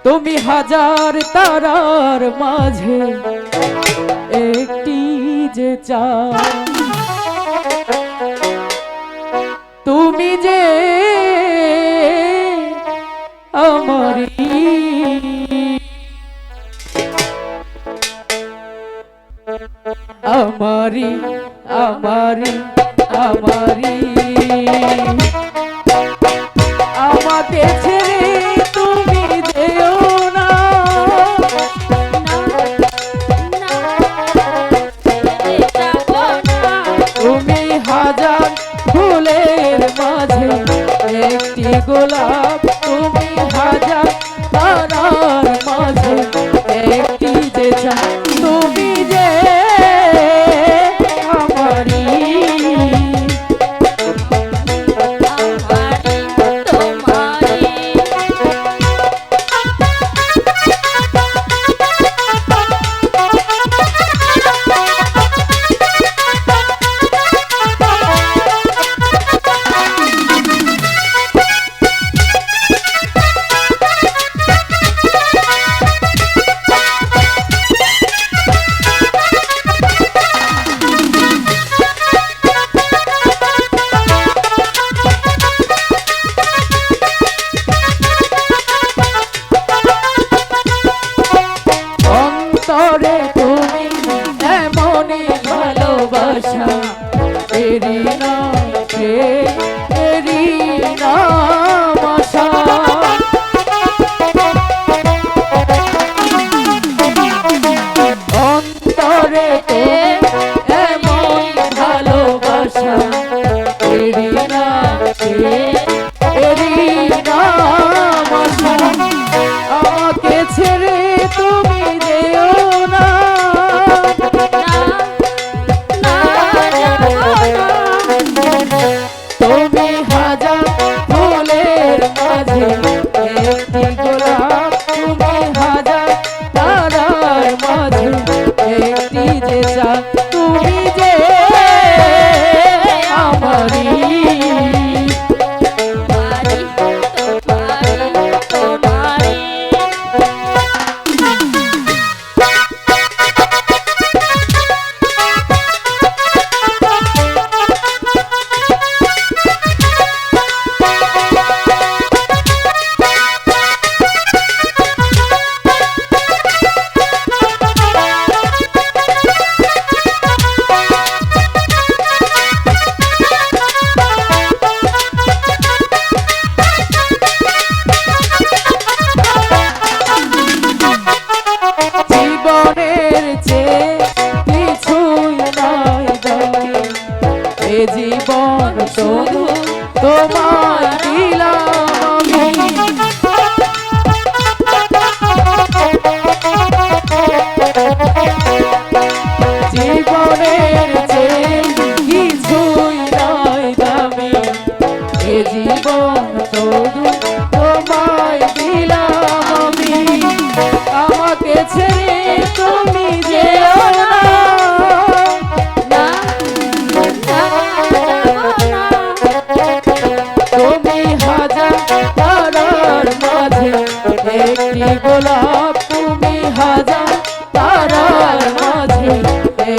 তুমি হাজার তারার মাঝে একটি যে চাঁদ, তুমি যে আমারি আমারি আমারি আমারি আমাকে ছেড়ে তুমি যেও না, তুমি হাজার ফুলের মাঝে একটি গোলাপ, তুমি হাজার তারার মাঝে একটি যে চাঁদ, তুমি যে আমারি অন্তরে তুমি এমনই ভালোবাসা, এরি না এরি না আশা, অন্তরে তুমি এমন ভালোবাসা, এরি না আশা, আমাকে ছেড়ে তুমি যেও না, তুমি হাজার ফুলের মাঝে একটি গোলাপ, তুমি হাজার তারার মাঝে একটি যে চাঁদ, তুমি যে আমারি জীবন শুধু তোমার দিলাম আমি, জীবনের চেয়ে কিছুই নাই দামি, এ জীবন শুধু তোমায় দিলাম আমি, আমাকে ছেড়ে তুমি যেও না, তুমি হাজার তারার মাঝে একটি গোলাপ, তুমি হাজার তারার মাঝে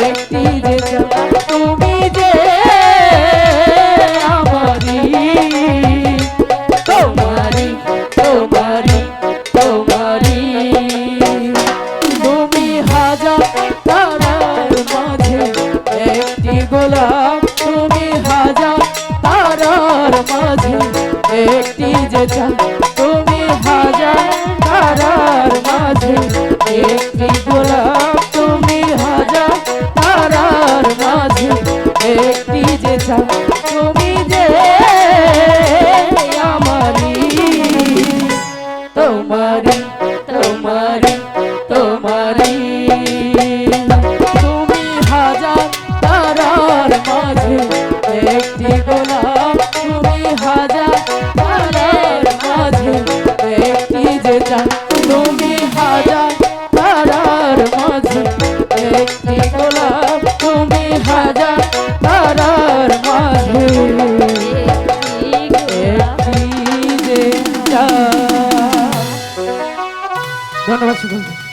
একটি যে চাঁদ, তুমি যে আমারি তোমারি তোমারি তোমারি, তুমি হাজার তারার মাঝে একটি গোলাপ, তুমি হাজার তারার মাঝে একটি যে চাঁদ, তুমি হাজার তারার মাঝে একটি গোলাপ, তুমি হাজার তারার মাঝে একটি যে চাঁদ, তুমি যে আমারি তোমারি তোমারি তোমারি, তুমি হাজার তারার মাঝে একটি গোলাপ, তুমি হাজার তারার মাঝে একটি যে চাঁদ, তুমি হাজার তারার মাঝে একটি গোলাপ, তুমি হাজার তারার মাঝে একটি যে চাঁদ। ধন্যবাদ সকলকে।